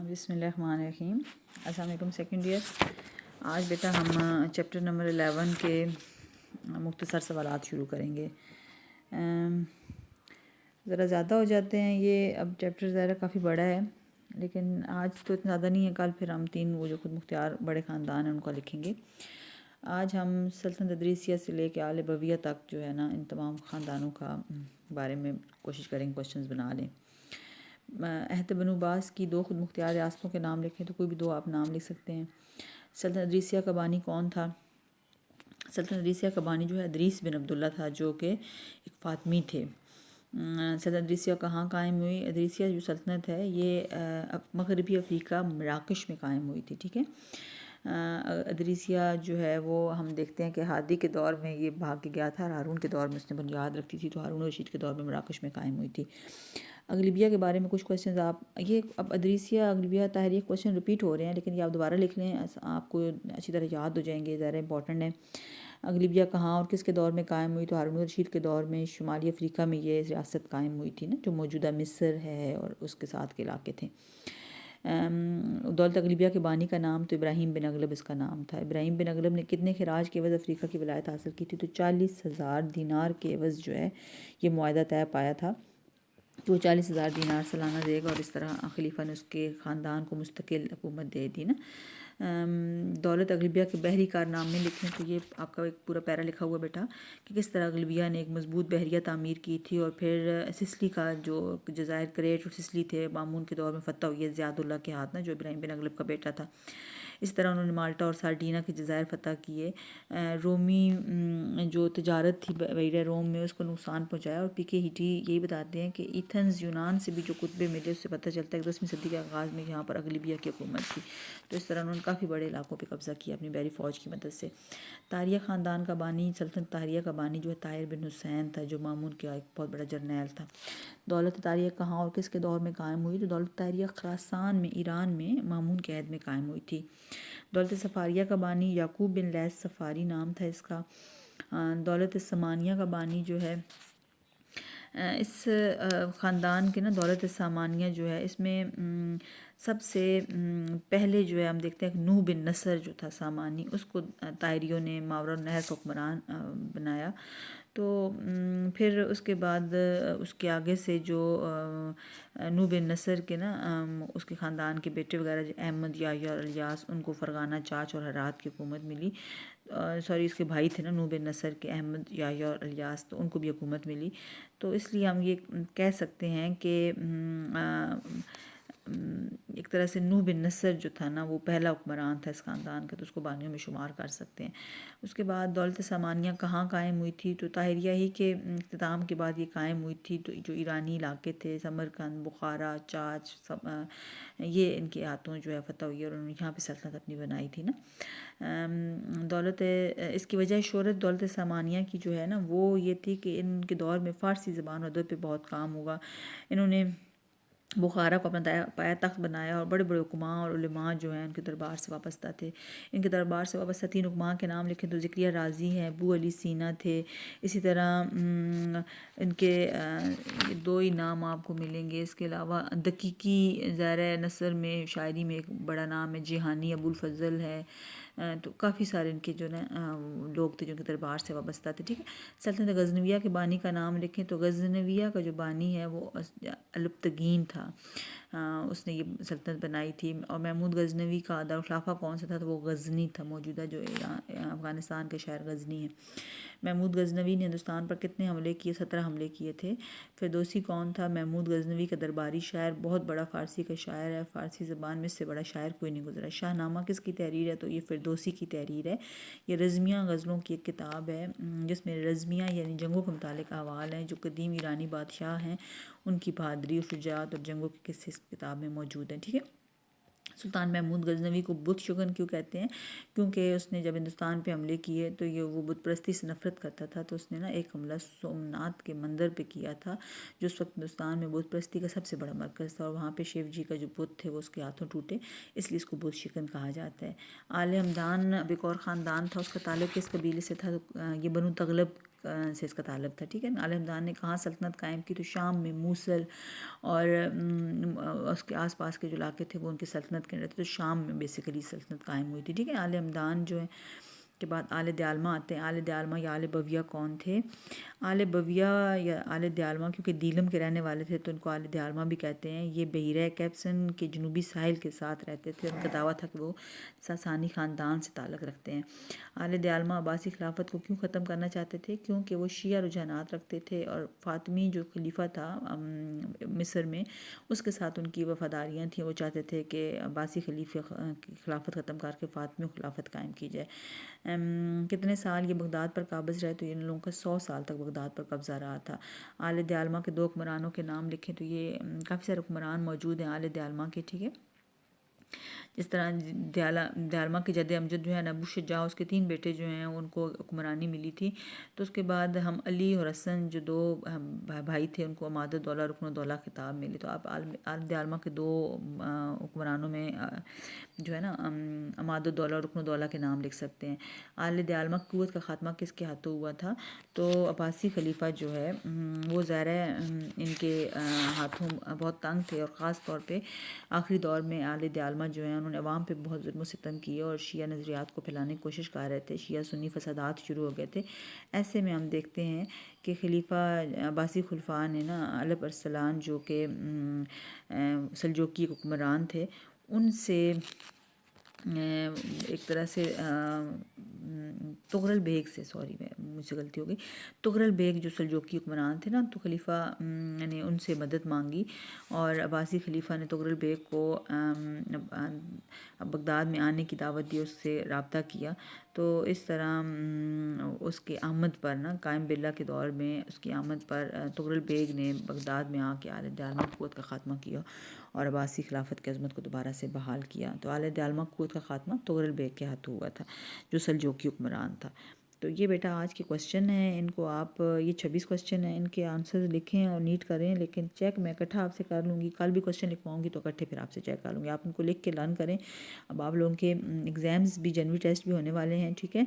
بسم اللہ الرحمن الرحیم۔ السلام علیکم سیکنڈ ایئر۔ آج بیٹا ہم چیپٹر نمبر 11 کے مختصر سوالات شروع کریں گے۔ ذرا زیادہ ہو جاتے ہیں یہ، اب چیپٹر ظاہر کافی بڑا ہے لیکن آج تو اتنا زیادہ نہیں ہے، کل پھر ہم 3 وہ جو خود مختار بڑے خاندان ہیں ان کو لکھیں گے۔ آج ہم سلطنت ادریسیہ سے لے کے آل بویہ تک جو ہے نا ان تمام خاندانوں کا بارے میں کوشش کریں، کوشچنز بنا لیں۔ عہد بنو باس کی 2 خود مختار ریاستوں کے نام لکھیں تو کوئی بھی 2 آپ نام لکھ سکتے ہیں۔ سلطنت ادریسیہ کا بانی کون تھا؟ سلطنت ادریسیہ کا بانی جو ہے ادریس بن عبداللہ تھا، جو کہ ایک فاطمی تھے۔ سلطنت ادریسیہ کہاں قائم ہوئی؟ ادریسیہ جو سلطنت ہے یہ مغربی افریقہ مراکش میں قائم ہوئی تھی، ٹھیک ہے۔ ادریسیہ جو ہے وہ ہم دیکھتے ہیں کہ ہادی کے دور میں یہ بھاگ کے گیا تھا، اور ہارون کے دور میں اس نے بنیاد رکھی تھی، تو ہارون رشید کے دور میں مراکش میں قائم ہوئی تھی۔ اغلبیہ کے بارے میں کچھ کوشچنز یہ اب ادریسیہ اغلبیہ تحریک کوشچن رپیٹ ہو رہے ہیں لیکن یہ آپ دوبارہ لکھ لیں، آپ کو اچھی طرح یاد ہو جائیں گے، ذرا امپورٹنٹ ہے۔ اغلبیہ کہاں اور کس کے دور میں قائم ہوئی؟ تو ہارون رشید کے دور میں شمالی افریقہ میں یہ ریاست قائم ہوئی تھی نا، جو موجودہ مصر ہے اور اس کے ساتھ کے علاقے تھے۔ دولت اغلبیہ کے بانی کا نام تو ابراہیم بن اغلب اس کا نام تھا۔ ابراہیم بن اغلب نے کتنے خراج کے عوض افریقہ کی ولایت حاصل کی تھی؟ تو 40,000 دینار کے عوض جو ہے یہ معاہدہ طے پایا تھا کہ وہ 40,000 دینار سالانہ دے گا، اور اس طرح خلیفہ نے اس کے خاندان کو مستقل حکومت دے دی نا۔ دولت اغلبیہ کے بحری کارنامے لکھیں تو یہ آپ کا ایک پورا پیرا لکھا ہوا بیٹا کہ کس طرح اغلبیہ نے ایک مضبوط بحریہ تعمیر کی تھی، اور پھر سسلی کا جو جزائر کریٹ اور سسلی تھے مامون کے دور میں فتح ہوئی زیاد اللہ کے ہاتھ نا، جو ابراہیم بن اغلب کا بیٹا تھا۔ اس طرح انہوں نے مالٹا اور سارڈینا کے جزائر فتح کیے۔ رومی جو تجارت تھی بحیرہ روم میں اس کو نقصان پہنچایا، اور پیکے ہیٹی یہی بتاتے ہیں کہ ایتھنز یونان سے بھی جو کتبے ملے اس سے پتہ چلتا ہے کہ 10ویں صدی کے آغاز میں یہاں پر اغلبیہ کی حکومت تھی، تو اس طرح انہوں نے کافی بڑے علاقوں پہ قبضہ کیا اپنی بحری فوج کی مدد سے۔ طاہریہ خاندان کا بانی، سلطنت طاہریہ کا بانی جو ہے طاہر بن حسین تھا، جو مامون کا ایک بہت بڑا جرنیل تھا۔ دولت طاہریہ کہاں اور کس کے دور میں قائم ہوئی؟ تو دولت طاہریہ خراسان میں ایران میں مامون کے عہد میں قائم ہوئی تھی۔ دولت صفاریہ کا بانی یعقوب بن لیث صفاری نام تھا اس کا۔ دولت سامانیہ کا بانی جو ہے اس خاندان کے نا، دولت سامانیہ جو ہے اس میں سب سے پہلے جو ہے ہم دیکھتے ہیں کہ نوح بن نصر جو تھا سامانی، اس کو طاہریوں نے ماورا النہر کا حکمران بنایا۔ تو پھر اس کے بعد اس کے آگے سے جو نوح بن نصر کے نا اس کے خاندان کے بیٹے وغیرہ احمد یحییٰ اور الیاس، ان کو فرغانہ چاچ اور ہرات کی حکومت ملی۔ اس کے بھائی تھے نا نوح بن نصر کے، احمد یحییٰ اور الیاس، تو ان کو بھی حکومت ملی۔ تو اس لیے ہم یہ کہہ سکتے ہیں کہ ایک طرح سے نوح بن نصر جو تھا نا وہ پہلا حکمران تھا اس خاندان کا، تو اس کو بانیوں میں شمار کر سکتے ہیں۔ اس کے بعد دولت سامانیہ کہاں قائم ہوئی تھی؟ تو طاہریہ ہی کے اختتام کے بعد یہ قائم ہوئی تھی، تو جو ایرانی علاقے تھے سمرقند، بخارا، چاچ، یہ ان کے ہاتھوں جو ہے فتح ہوئی، اور انہوں نے یہاں پہ سلطنت اپنی بنائی تھی نا۔ دولت اس کی وجہ شہرت دولت سامانیہ کی جو ہے نا وہ یہ تھی کہ ان کے دور میں فارسی زبان اور ادب پہ بہت کام ہوا۔ انہوں نے بخارا کو اپنا پایا تخت بنایا، اور بڑے بڑے حکماء اور علماء جو ہیں ان کے دربار سے وابستہ تھے۔ ان کے دربار سے وابستہ 3 حکماء کے نام لکھیں تو ذکریہ رازی ہیں، ابو علی سینا تھے، اسی طرح ان کے 2 ہی نام آپ کو ملیں گے۔ اس کے علاوہ دقیقی زیرہ نثر میں شاعری میں ایک بڑا نام ہے جیہانی ابو الفضل ہے، تو کافی سارے ان کے جو نا لوگ تھے جو ان کے دربار سے وابستہ تھے، ٹھیک ہے۔ سلطنت غزنویہ کے بانی کا نام لکھیں تو غزنویہ کا جو بانی ہے وہ البتگین تھا، اس نے یہ سلطنت بنائی تھی۔ اور محمود غزنوی کا دارالخلافہ کون سا تھا؟ تو وہ غزنی تھا، موجودہ جو افغانستان کے شہر غزنی ہے۔ محمود غزنوی نے ہندوستان پر کتنے حملے کیے؟ 17 حملے کیے تھے۔ فردوسی کون تھا؟ محمود غزنوی کا درباری شاعر، بہت بڑا فارسی کا شاعر ہے، فارسی زبان میں اس سے بڑا شاعر کوئی نہیں گزرا۔ شاہ نامہ کس کی تحریر ہے؟ تو یہ فردوسی کی تحریر ہے۔ یہ رزمیہ غزلوں کی ایک کتاب ہے جس میں رزمیہ یعنی جنگوں کے متعلق احوال ہیں، جو قدیم ایرانی بادشاہ ہیں ان کی بہادری اور شجاعت اور جنگوں کے قصے اس کتاب میں موجود ہیں، ٹھیک ہے۔ سلطان محمود غزنوی کو بت شکن کیوں کہتے ہیں؟ کیونکہ اس نے جب ہندوستان پہ حملے کیے تو یہ وہ بت پرستی سے نفرت کرتا تھا، تو اس نے نا ایک حملہ سومناتھ کے مندر پہ کیا تھا، جو اس وقت ہندوستان میں بت پرستی کا سب سے بڑا مرکز تھا، اور وہاں پہ شیو جی کا جو بت تھے وہ اس کے ہاتھوں ٹوٹے، اس لیے اس کو بت شکن کہا جاتا ہے۔ آل ہمدان اب ایک اور خاندان تھا، اس کا تعلق کس قبیلے سے تھا؟ تو یہ بنو تغلب سے اس کا تعلق تھا، ٹھیک ہے. آل حمدان نے کہاں سلطنت قائم کی؟ تو شام میں، موصل اور اس کے آس پاس کے جو علاقے تھے وہ ان کی سلطنت کے اندر تھے. تو شام میں بیسیکلی سلطنت قائم ہوئی تھی، ٹھیک ہے. آل حمدان جو ہے کے بعد آل دیالمہ آتے ہیں. آل دیالمہ یا آل بویہ کون تھے؟ آل بویہ یا آل دیالمہ کیونکہ دیلم کے رہنے والے تھے تو ان کو آل دیالمہ بھی کہتے ہیں. یہ بحیرہ کیپسن کے جنوبی ساحل کے ساتھ رہتے تھے. ان کا دعویٰ تھا کہ وہ ساسانی خاندان سے تعلق رکھتے ہیں. آل دیالمہ عباسی خلافت کو کیوں ختم کرنا چاہتے تھے؟ کیونکہ وہ شیعہ رجحانات رکھتے تھے اور فاطمی جو خلیفہ تھا مصر میں اس کے ساتھ ان کی وفاداریاں تھیں. وہ چاہتے تھے کہ عباسی خلیفہ کی خلافت ختم کر کے فاطمی خلافت قائم کی جائے. کتنے سال یہ بغداد پر قابض رہے؟ تو ان لوگوں کا 100 سال تک بغداد پر قبضہ رہا تھا. آل دیالمہ کے 2 حکمرانوں کے نام لکھیں. تو یہ کافی سارے حکمران موجود ہیں آل دیالمہ کے، ٹھیک ہے. جس طرح دیالمہ کے جد امجد جو ہے ابو شجاع، اس کے 3 بیٹے جو ہیں ان کو حکمرانی ملی تھی. تو اس کے بعد ہم علی اور حسن جو 2 بھائی تھے ان کو عماد الدولہ رکن الدولہ خطاب ملی. تو آپ آل دیالمہ کے 2 حکمرانوں میں جو ہے نا عماد الدولہ اور رکن الدولہ کے نام لکھ سکتے ہیں. آل دیالمہ قوت کا خاتمہ کس کے ہاتھوں ہوا تھا؟ تو عباسی خلیفہ جو ہے وہ ظاہر ہے ان کے ہاتھوں بہت تنگ تھے، اور خاص طور پہ آخری دور میں آل دیالمہ جو ہیں انہوں نے عوام پہ بہت ظلم و ستم کیے اور شیعہ نظریات کو پھیلانے کی کوشش کر رہے تھے. شیعہ سنی فسادات شروع ہو گئے تھے. ایسے میں ہم دیکھتے ہیں کہ خلیفہ عباسی خلفاء نے نا علب ارسلان جو کہ سلجوقی حکمران تھے ان سے ایک طرح سے تغرل بیگ سے مجھ سے غلطی ہو گئی. تغرل بیگ جو سلجوقی حکمران تھے نا تو خلیفہ نے ان سے مدد مانگی اور عباسی خلیفہ نے تغرل بیگ کو بغداد میں آنے کی دعوت دی، اس سے رابطہ کیا. تو اس طرح اس کی آمد پر نا قائم باللہ کے دور میں اس کی آمد پر تغرل بیگ نے بغداد میں آ کے آل دیالمہ قوت کا خاتمہ کیا اور عباسی خلافت کی عظمت کو دوبارہ سے بحال کیا. تو آل دیالمہ قوت کا خاتمہ تغرل بیگ کے ہاتھوں ہوا تھا جو سلجوقی حکمران تھا. تو یہ بیٹا آج کے کوسچن ہیں، ان کو آپ یہ 26 کوسچن ہیں، ان کے آنسرز لکھیں اور نیٹ کریں. لیکن چیک میں اکٹھا آپ سے کر لوں گی، کل بھی کوسچن لکھواؤں گی تو اکٹھے پھر آپ سے چیک کر لوں گی. آپ ان کو لکھ کے لرن کریں. اب آپ لوگوں کے ایگزامز بھی جنوری ٹیسٹ بھی ہونے والے ہیں، ٹھیک ہے.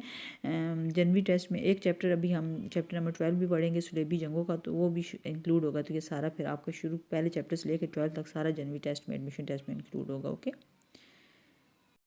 جنوری ٹیسٹ میں ایک چیپٹر ابھی ہم چیپٹر نمبر 12 بھی پڑھیں گے سلیبی جنگوں کا، تو وہ بھی انکلوڈ ہوگا. تو یہ سارا پھر آپ کا شروع پہلے چیپٹر سے لے کے 12 تک سارا جنوری ٹیسٹ میں ایڈمیشن ٹیسٹ میں انکلوڈ ہوگا. اوکے.